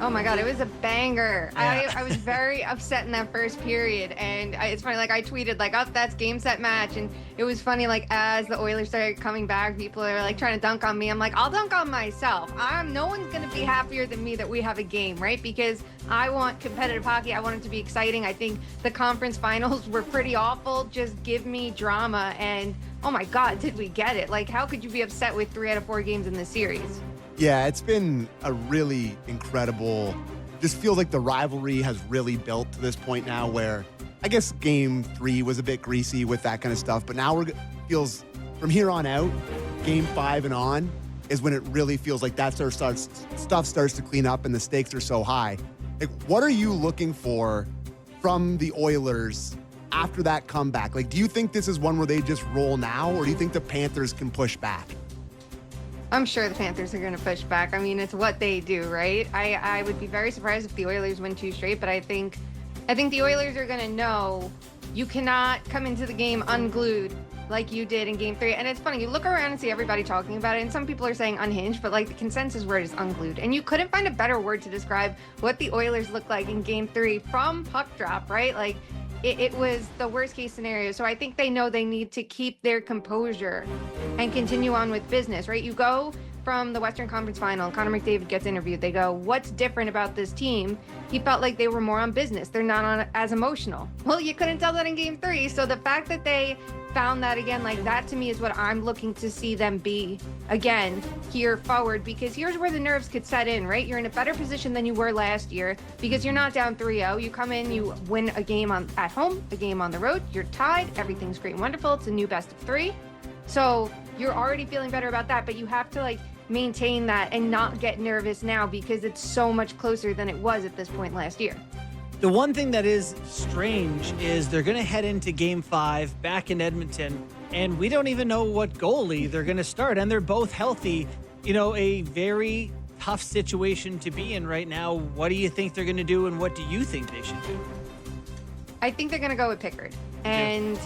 Oh my God, it was a banger. Yeah. I was very upset in that first period. And it's funny, like I tweeted like, oh, that's game, set, match. And it was funny, like as the Oilers started coming back, people are like trying to dunk on me. I'm like, I'll dunk on myself. No one's going to be happier than me that we have a game, right? Because I want competitive hockey. I want it to be exciting. I think the conference finals were pretty awful. Just give me drama. And oh my God, did we get it? Like, how could you be upset with 3 out of 4 games in this series? Yeah, it's been a really incredible, just feels like the rivalry has really built to this point now where I guess game 3 was a bit greasy with that kind of stuff, but now feels from here on out, game 5 and on is when it really feels like stuff starts to clean up and the stakes are so high. Like, what are you looking for from the Oilers after that comeback? Like, do you think this is one where they just roll now, or do you think the Panthers can push back? I'm sure the Panthers are going to push back. I mean, it's what they do, right? I would be very surprised if the Oilers win 2 straight, but I think the Oilers are going to know you cannot come into the game unglued like you did in game 3. And it's funny, you look around and see everybody talking about it, and some people are saying unhinged, but like the consensus word is unglued. And you couldn't find a better word to describe what the Oilers looked like in game 3 from puck drop, right? Like, it was the worst case scenario. So I think they know they need to keep their composure and continue on with business, right? You go from the Western Conference Final, Connor McDavid gets interviewed. They go, what's different about this team? He felt like they were more on business. They're not as emotional. Well, you couldn't tell that in game 3. So the fact that they found that again, like that to me is what I'm looking to see them be again here forward, because here's where the nerves could set in, right? You're in a better position than you were last year because you're not down 3-0. You come in, you win a game at home, a game on the road, you're tied, everything's great and wonderful. It's a new best of 3. So you're already feeling better about that, but you have to like maintain that and not get nervous now because it's so much closer than it was at this point last year. The one thing that is strange is they're going to head into game 5 back in Edmonton, and we don't even know what goalie they're going to start, and they're both healthy. You know, a very tough situation to be in right now. What do you think they're going to do, and what do you think they should do? I think they're going to go with Pickard. And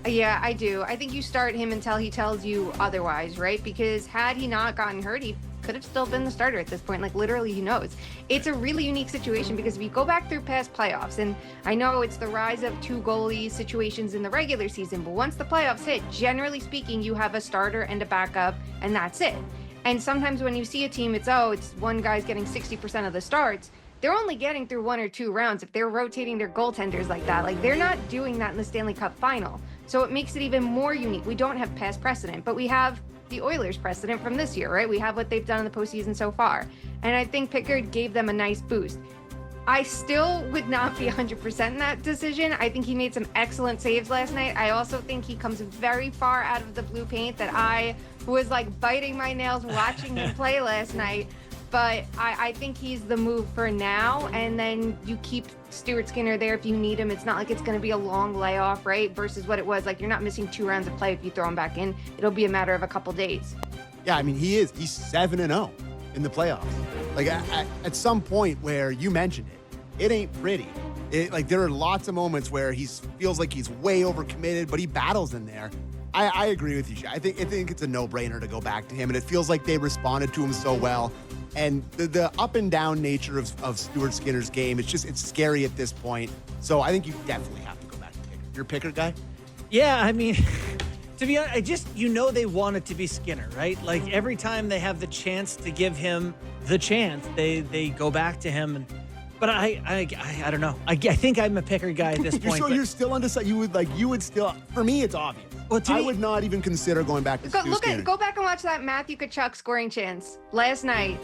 yeah, I do. I think you start him until he tells you otherwise, right? Because had he not gotten hurt, he could have still been the starter at this point. Like, literally, he knows. It's a really unique situation because if you go back through past playoffs, and I know it's the rise of 2 goalie situations in the regular season, but once the playoffs hit, generally speaking, you have a starter and a backup, and that's it. And sometimes when you see a team, it's one guy's getting 60% of the starts. They're only getting through 1 or 2 rounds if they're rotating their goaltenders like that. Like, they're not doing that in the Stanley Cup final. So it makes it even more unique. We don't have past precedent, but we have the Oilers precedent from this year, right? We have what they've done in the postseason so far. And I think Pickard gave them a nice boost. I still would not be 100% in that decision. I think he made some excellent saves last night. I also think he comes very far out of the blue paint that I was like biting my nails watching him play last night. But I think he's the move for now. And then you keep Stuart Skinner there if you need him. It's not like it's going to be a long layoff, right? Versus what it was. Like, you're not missing 2 rounds of play if you throw him back in. It'll be a matter of a couple days. Yeah, I mean, he's 7-0 in the playoffs. Like, at some point where you mentioned it ain't pretty. Like, there are lots of moments where he feels like he's way overcommitted, but he battles in there. I agree with you. I think it's a no-brainer to go back to him, and it feels like they responded to him so well. And the up and down nature of Stuart Skinner's game, it's scary at this point. So I think you definitely have to go back to Pickard. You're a Pickard guy? Yeah, I mean, to be honest, they want it to be Skinner, right? Like, every time they have the chance to give him the chance, they go back to him. But I don't know. I think I'm a Pickard guy at this point. So you're still undecided. You would still. For me, it's obvious. Well, I would not even consider going back to Skinner. Go back and watch that Matthew Tkachuk scoring chance last night,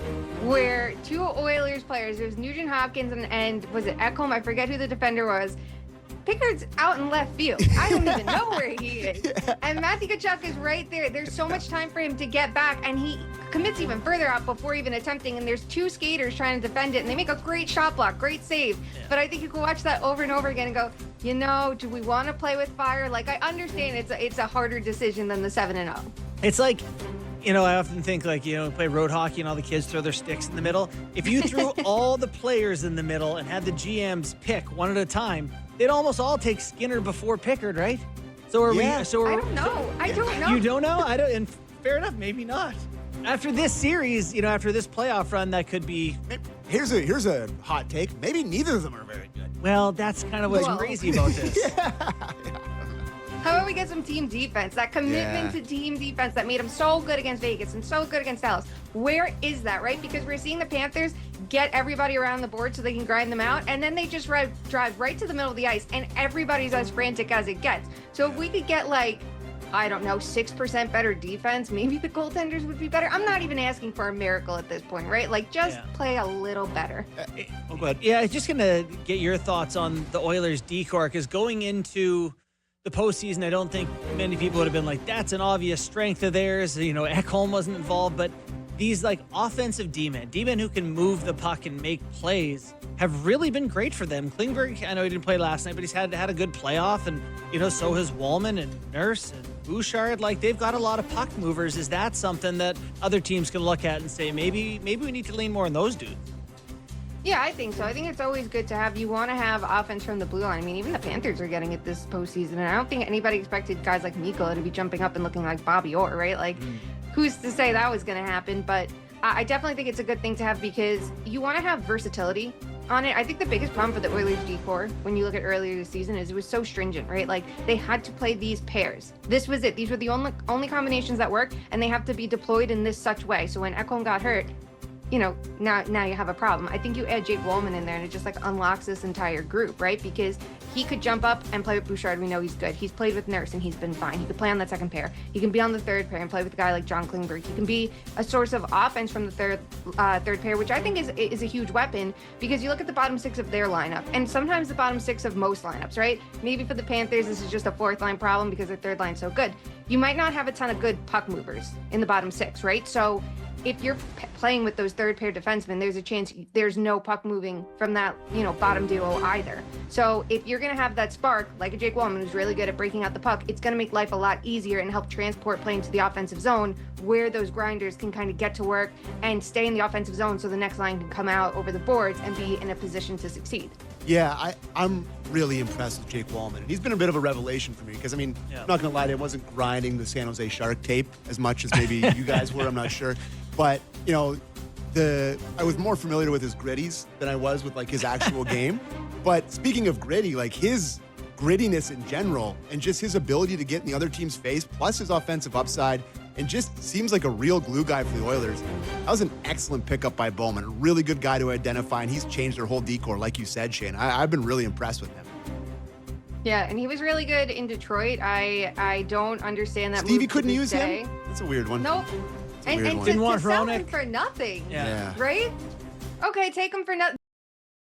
where 2 Oilers players, it was Nugent Hopkins and was it Ekholm? I forget who the defender was. Pickard's out in left field. I don't even know where he is. Yeah. And Matthew Tkachuk is right there. There's so much time for him to get back, and he commits even further out before even attempting, and there's 2 skaters trying to defend it, and they make a great shot block, great save. Yeah. But I think you can watch that over and over again and go, do we want to play with fire? Like, I understand it's a harder decision than the 7-0. It's like, I often think, like, play road hockey and all the kids throw their sticks in the middle. If you threw all the players in the middle and had the GMs pick one at a time, they'd almost all take Skinner before Pickard, right? I don't know. I don't know. You don't know? I don't. And fair enough, maybe not. After this series, after this playoff run, that could be. Here's a hot take. Maybe neither of them are very good. Well, that's kind of what's Well. crazy about this. How about we get some team defense? That commitment to team defense that made them so good against Vegas and so good against Dallas. Where is that, right? Because we're seeing the Panthers get everybody around the board so they can grind them out, and then they just drive right to the middle of the ice, and everybody's as frantic as it gets. So if we could get, like, I don't know, 6% better defense, maybe the goaltenders would be better. I'm not even asking for a miracle at this point, right? Like, just play a little better. Oh, go ahead. Yeah, I'm just going to get your thoughts on the Oilers' decor, because going into the postseason, I don't think many people would have been like, that's an obvious strength of theirs. Ekholm wasn't involved, but these like offensive D-men who can move the puck and make plays have really been great for them. Klingberg, I know he didn't play last night, but he's had a good playoff, and so has Wallman and Nurse and Bouchard. Like, they've got a lot of puck movers. Is that something that other teams can look at and say, maybe we need to lean more on those dudes? Yeah, I think so. I think it's always good to have, you want to have offense from the blue line. I mean, even the Panthers are getting it this postseason, and I don't think anybody expected guys like Mikkola to be jumping up and looking like Bobby Orr, right? Like, who's to say that was going to happen? But I definitely think it's a good thing to have, because you want to have versatility on it. I think the biggest problem for the Oilers decor, when you look at earlier this season, is it was so stringent, right? Like, they had to play these pairs. This was it. These were the only combinations that work, and they have to be deployed in this such way. So when Ekholm got hurt, now you have a problem. I think you add Jake Wallman in there, and it just like unlocks this entire group, right? Because he could jump up and play with Bouchard. We know he's good. He's played with Nurse, and he's been fine. He could play on that second pair. He can be on the third pair and play with a guy like John Klingberg. He can be a source of offense from the third pair, which I think is a huge weapon, because you look at the bottom six of their lineup, and sometimes the bottom six of most lineups, right? Maybe for the Panthers, this is just a fourth line problem because their third line's so good. You might not have a ton of good puck movers in the bottom six, right? So if you're playing with those third pair defensemen, there's a chance there's no puck moving from that, bottom duo either. So if you're going to have that spark, like a Jake Wallman who's really good at breaking out the puck, it's going to make life a lot easier and help transport play into the offensive zone, where those grinders can kind of get to work and stay in the offensive zone so the next line can come out over the boards and be in a position to succeed. Yeah, I'm really impressed with Jake Wallman. And he's been a bit of a revelation for me, because, I'm not going to lie to you, I wasn't grinding the San Jose Shark tape as much as maybe you guys were, I'm not sure. But, I was more familiar with his gritties than I was with, like, his actual game. But speaking of gritty, like, his grittiness in general and just his ability to get in the other team's face, plus his offensive upside, and just seems like a real glue guy for the Oilers. That was an excellent pickup by Bowman. A really good guy to identify, and he's changed their whole decor, like you said, Shane. I've been really impressed with him. Yeah, and he was really good in Detroit. I don't understand that Stevie move to couldn't this use day. him? That's a weird one. Nope. And weird to, one. Didn't to want sell him Hronek. for nothing, Yeah. right? Okay, take him for nothing.